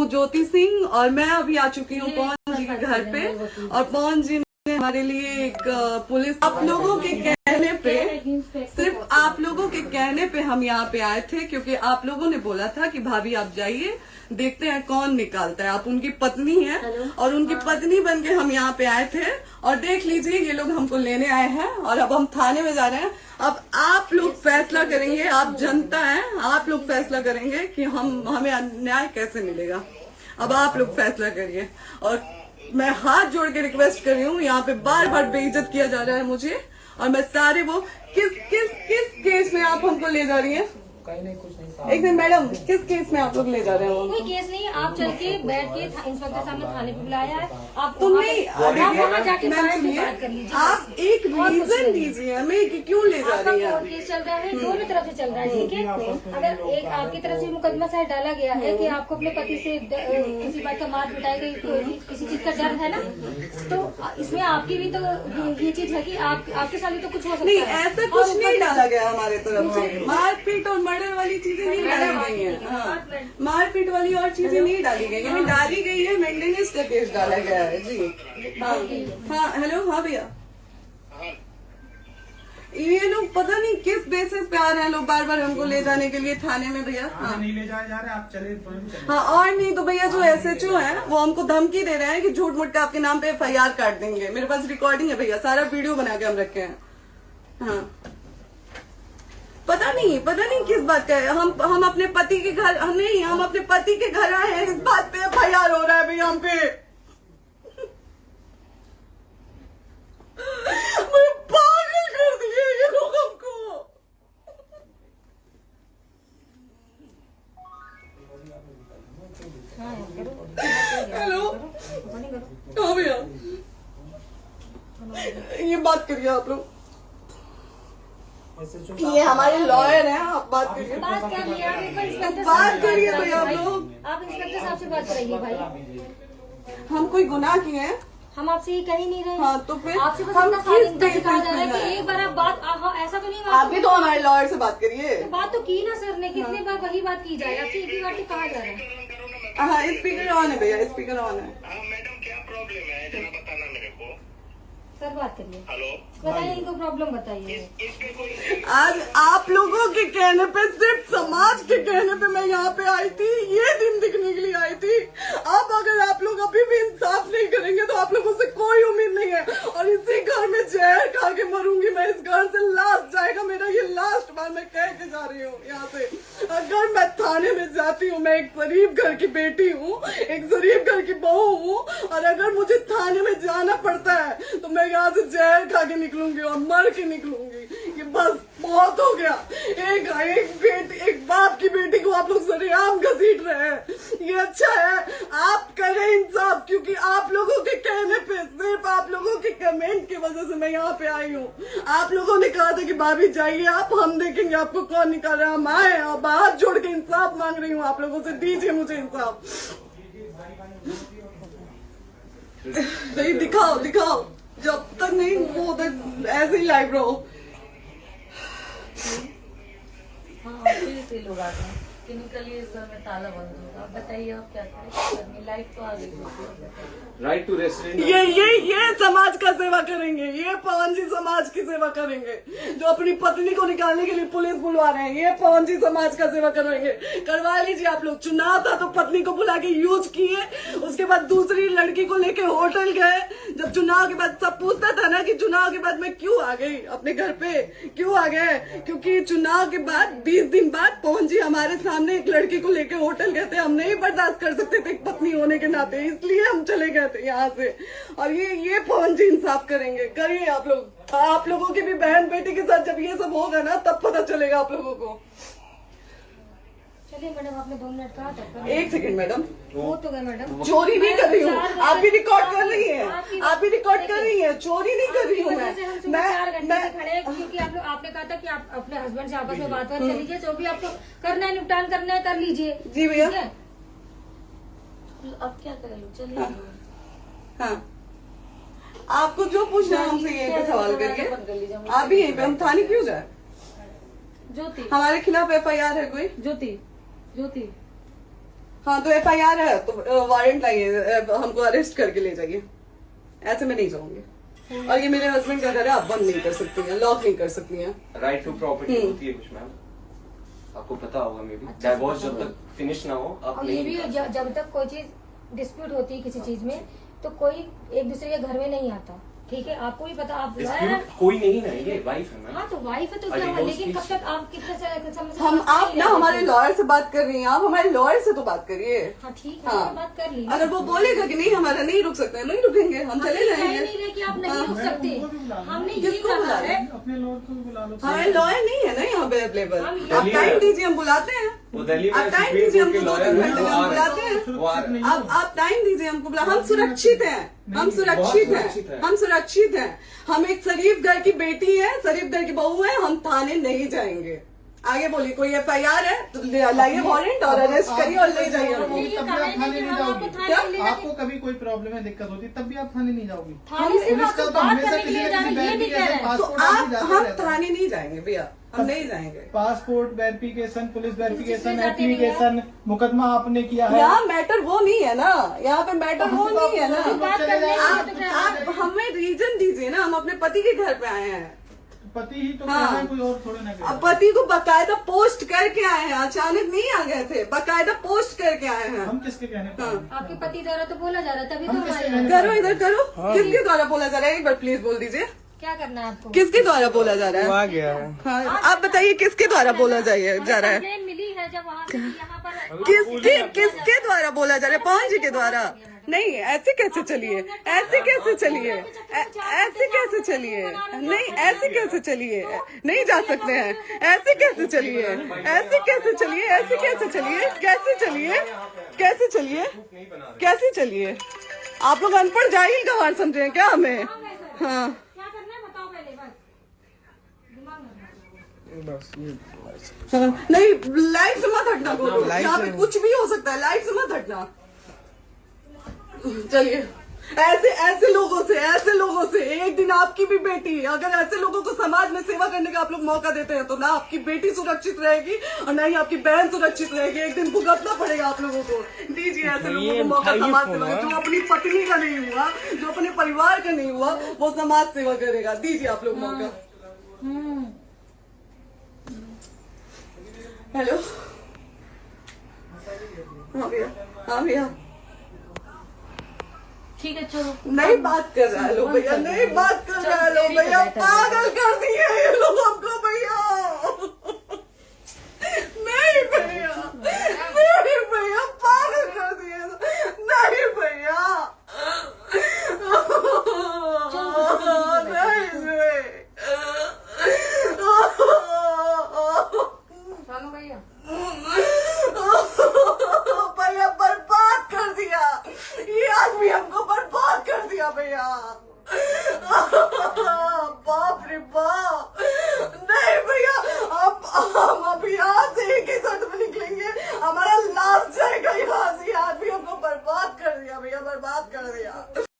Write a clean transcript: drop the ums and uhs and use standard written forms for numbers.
हूँ ज्योति सिंह और मैं अभी आ चुकी हूँ पवन जी के घर पे। और पवन जी ने हमारे लिए एक पुलिस, आप लोगों के कहने पे, सिर्फ आप लोगों के कहने पे हम यहाँ पे आए थे, क्योंकि आप लोगों ने बोला था कि भाभी आप जाइए, देखते हैं कौन निकालता है। आप उनकी पत्नी हैं और उनकी पत्नी बन के हम यहाँ पे आए थे। और देख लीजिए ये लोग हमको लेने आए हैं और अब हम थाने में जा रहे हैं। अब आप लोग फैसला करेंगे, आप जनता हैं, आप लोग फैसला करेंगे कि हमें न्याय कैसे मिलेगा। अब आप लोग फैसला करिए। और मैं हाथ जोड़ के रिक्वेस्ट कर रही हूँ, यहाँ पे बार बार बेइज्जत किया जा रहा है मुझे। और मैं सारे वो किस केस में आप हमको ले जा रही हैं? एक दिन मैडम, किस केस में आप लोग ले जा रहे हो? कोई केस नहीं, आप चल के बैठ के इंस्पेक्टर साहब ने थाने पे बुलाया है। आप तुमने आप एक रीजन दीजिए हमें कि क्यों ले जा रही है। केस चल रहा है, दोनों तरफ से चल रहा है, ठीक है। अगर एक आपकी तरफ से मुकदमा शायद डाला गया है कि आपको अपने पति से किसी बात का मार पिटाई गई, किसी चीज का डर है ना, तो इसमें आपकी भी तो ये चीज है कि आपके साथ भी तो कुछ हो सकता है। नहीं, ऐसा कुछ नहीं डाला गया हमारे तरफ से। मारपीट और मर्डर वाली चीजें नहीं डाली गई है। हाँ, मारपीट वाली और चीजें नहीं डाली गई है। डाली गई है मेंटेनेंस का केस डाला गया है जी। हाँ हेलो, हाँ भैया, ये लोग पता नहीं किस बेसिस पे आ रहे हैं लोग बार बार हमको ले जाने के लिए थाने में भैया। हाँ नहीं ले जा रहे, आप चले। हाँ, और नहीं तो भैया जो SHO है वो हमको धमकी दे रहे हैं कि झूठ मूठ के आपके नाम पे FIR काट देंगे। मेरे पास रिकॉर्डिंग है भैया, सारा वीडियो बना के हम रखे हैं। हाँ, पता नहीं किस बात का है। हम अपने पति के घर नहीं, हम अपने पति के घर आए हैं, इस बात पे FIR हो रहा है भैया हम पे। पागल कर दिए ये लोग हमको। हेलो, हाँ भैया, ये बात करिए आप लोग। ये हमारे लॉयर हैं, आप बात करिए। बात कर लिया, बात करिए भैया आप लोग। आप इंस्पेक्टर साहब से बात करेंगे भाई। हम कोई गुनाह किए हैं? हम आपसे ये कह ही नहीं रहे। हाँ तो फिर आपसे बस हम इतना किस इनका सिखाया जा रहा है बेसिस कि एक बार आप बात ऐसा तो नहीं। आप भी तो हमारे लॉयर से बात करिए। तो बात तो की ना सर ने, कितने बार वही बात की जाए, आपसे एक ही बार तो कहा जा रहा है। हाँ, स्पीकर ऑन है भैया, स्पीकर ऑन है। मैडम क्या प्रॉब्लम है जरा बताना मेरे को। सर बात करिए। हेलो, बताइए, इनको प्रॉब्लम बताइए। इसके कोई आज आप लोगों के कहने पे, सिर्फ समाज के कहने पे मैं यहाँ पे आई थी, ये दिन दिखने के लिए आई थी। अब अगर आप लोग अभी भी इंसाफ नहीं करेंगे तो आप लोगों से कोई उम्मीद नहीं है। और इसी घर में जहर खा के मरूंगी मैं। इस घर से लास्ट जाएगा मेरा, ये लास्ट बार मैं कह के जा रही हूँ यहाँ से। अगर मैं थाने में जाती हूँ, मैं एक गरीब घर की बेटी हूँ, एक गरीब घर की बहू हूँ, और अगर मुझे थाने में जाना पड़ता है तो मैं यहाँ से जहर खा के निकलूंगी और मर के निकलूंगी। ये बस बहुत हो गया। एक बाप की बेटी को आप लोग सरेआम घसीट रहे हैं। ये अच्छा है आप करें इंसाफ, क्योंकि आप लोगों के कहने पे, सिर्फ आप लोगों के कमेंट की वजह से मैं यहाँ पे आई हूँ। आप लोगों ने कहा था कि भाभी जाइए आप, हम देखेंगे आपको कौन निकाल रहा है। हम आए और हाथ जोड़ के इंसाफ मांग रही हूँ आप लोगों से, दीजिए मुझे इंसाफ। नहीं, दिखाओ जब तक नहीं वो तक ऐसे ही लाइव रहो। हाँ, फिर से लोग आते हैं कि निकलिए, इस घर में ताला बंद होगा। आप बताइए आप क्या करें? लाइफ तो आ गई। Right to restaurant. ये समाज का सेवा करेंगे, ये पवन जी समाज की सेवा करेंगे। जो अपनी पत्नी को निकालने के लिए पुलिस बुलवा रहे हैं, ये पवन जी समाज का सेवा करेंगे। करवा लीजिए आप लोग। चुनाव था तो पत्नी को बुला के यूज किए, उसके बाद दूसरी लड़की को लेके होटल गए। जब चुनाव के बाद सब पूछता था ना कि चुनाव के बाद मैं क्यों आ गई अपने घर पे, क्यों आ गए, क्योंकि चुनाव के बाद 20 दिन बाद पवन जी हमारे सामने एक लड़की को लेके होटल गए थे। हम नहीं बर्दाश्त कर सकते थे एक पत्नी होने के नाते, इसलिए हम चले गए थे यहाँ से। और ये पवन जी इंसाफ करेंगे। करिए आप लोग। आप लोगों की भी बहन बेटी के साथ जब ये सब होगा ना, तब पता चलेगा आप लोगों को। चलिए मैडम, आपने 2 मिनट कहा था। एक सेकंड मैडम, वो तो गए मैडम। चोरी नहीं कर रही हूँ, आप भी रिकॉर्ड कर रही हैं, आप भी रिकॉर्ड कर रही हैं। चोरी नहीं कर रही हूँ मैं 4 घंटे से खड़े हैं, क्योंकि आप लोग, आपने कहा था कि आप अपने हस्बैंड से आपस में बात कर लीजिए, जो भी आपको करना है, निपटान करना है कर लीजिए। जी भैया। अब क्या करें? चलिए। हाँ, आपको जो पूछना है हमसे यहीं पे सवाल करिए। आप भी यहीं पे, हम थाने क्यों जाए? ज्योति, हमारे खिलाफ FIR है कोई? ज्योति, हाँ तो FIR है तो वारंट लाइए, हमको अरेस्ट करके ले जाइए। ऐसे मैं नहीं जाऊंगी। और ये मेरे हस्बैंड का घर है, आप बंद नहीं कर सकती हैं, लॉक नहीं कर सकती हैं। राइट टू प्रॉपर्टी होती है कुछ मैम, आपको पता होगा मे बी। डाइवोर्स जब तक फिनिश ना हो आप और ये नहीं भी जब तक कोई चीज डिस्प्यूट होती है किसी चीज में तो कोई एक दूसरे के घर में नहीं आता, ठीक है? आपको भी पता, आप डिस्प्यूट कोई नहीं ना, ये वाइफ है मैम। हाँ तो वाइफ है तो क्या हुआ, लेकिन कब तक आप कितने समय से हम साथ आप नहीं ना रहते हमारे थे? लॉयर से बात कर रही हैं, आप हमारे लॉयर से तो बात करिए। हाँ ठीक है, हाँ। मैंने बात कर ली। अगर वो बोलेगा कि नहीं हमारा नहीं रुक सकते, नहीं रुकेंगे, हम चले कह जाएंगे। नहीं रहे कि आप नहीं रुक सकते, हमने ये किसको कहा बुला है। रहे? अपने लॉयर को भी बुला लो। हमारे लॉयर नहीं है ना यहाँ पे अवेलेबल। हम आप दिल्ली टाइम में- दीजिए, हम बुलाते हैं। वो दिल्ली में आप टाइम सुप्रीम दीजिए कोर्ट के हमको, 2 लॉयर घंटे हैं, में वो हम आ बुलाते रहे हैं। हैं, वो आ रहे हैं। आप टाइम दीजिए हमको, हम सुरक्षित हैं, हम सुरक्षित सुरक्षित हैं, हैं। हम सुरक्षित हैं। हम एक शरीफ घर की बेटी है, शरीफ घर की बहू है, हम थाने नहीं जाएंगे। आगे बोलिए, कोई FIR है तो लाइए वारंट और अरेस्ट करिए और ले जाइए हमको। ये तब भी कहा आप है थाने कि नहीं हम आपको जाओगी। थाने क्या? ले जाके- आपको कभी कोई प्रॉब्लम है, दिक्कत होती तब भी आप थाने नहीं जाओगी। थाने से पुलिस का आपको तो बात हमेशा करने के किसी लिए न जा रहे किसी हैं, ये नहीं कह रहे हैं। तो पासपोर्ट आदि जाते हम रहता है। थाने नहीं जाएंगे भैया, हम नहीं जाएंगे। पासपोर्ट वेरिफिकेशन, पुलिस वेरिफिकेशन, जाते नहीं है। एप्लीकेशन, मुकदमा आपने किया है। यहाँ मैटर वो नहीं है ना, यहाँ पे मैटर वो नहीं है ना। बात करने के लिए तो फिर आप हमें रीजन दीजिए ना, हम अपने पति के घर पे आए हैं। पति ही तो हाँ। कह रहे हैं, कोई और थोड़े ना कह अब रहे। पति को बकायदा पोस्ट करके आए हैं, अचानक नहीं आ गए थे, बकायदा पोस्ट करके आए हैं। हम किसके कहने पर हाँ। हैं? आपके पति द्वारा तो बोला जा रहा है, तभी तो हम किसके हमारे कहने करो इधर करो, किसके द्वारा बोला जा रहा है, एक बार प्लीज बोल दीजिए, क्या करना है आपको? किसके द्वारा बोला जा रहा है? आ गया है। हाँ, आप बताइए किसके द्वारा बोला जा रहा है? कंप्लेन मिली है जब वहाँ से यहाँ पर किसके द्वारा बोला जा रहा है? पवन जी के द्वारा? नहीं, ऐसे कैसे चलिए, ऐसे कैसे चलिए, ऐसे कैसे चलिए, नहीं ऐसे कैसे चलिए, नहीं जा सकते हैं, ऐसे कैसे चलिए, ऐसे कैसे चलिए, ऐसे कैसे चलिए, कैसे चलिए, कैसे चलिए, कैसे चलिए? आप लोग अनपढ़ जाहिल गंवार समझे हैं क्या हमें? हाँ क्या करना है बताओ पहले, बस दिमाग में बस ये हाँ, नहीं लाइफ से मत हटना, बोलो यहाँ पे कुछ भी हो सकता है, लाइफ से मत हटना। चलिए, ऐसे लोगों से एक दिन आपकी भी बेटी, अगर ऐसे लोगों को समाज में सेवा करने का आप लोग मौका देते हैं तो ना आपकी बेटी सुरक्षित रहेगी और ना ही आपकी बहन सुरक्षित रहेगी। एक दिन भुगतना पड़ेगा आप लोगों को। दीजिए ऐसे लोगों को मौका समाज सेवा का, जो अपनी पत्नी का नहीं हुआ, जो अपने परिवार का नहीं हुआ, वो समाज सेवा करेगा। दीजिए आप लोग मौका। हेलो, हाँ भैया, हाँ भैया, ठीक है चलो। नहीं बात कर रहा है लोग भैया, नहीं बात कर रहा है लोग भैया, पागल कर दिए ये लोग हमको भैया। नहीं भैया, नहीं भैया, पागल कर दिए, नहीं भैया, चलो भैया, भैया बर्बाद कर दिया ये आदमी, हमको बर्बाद कर दिया भैया।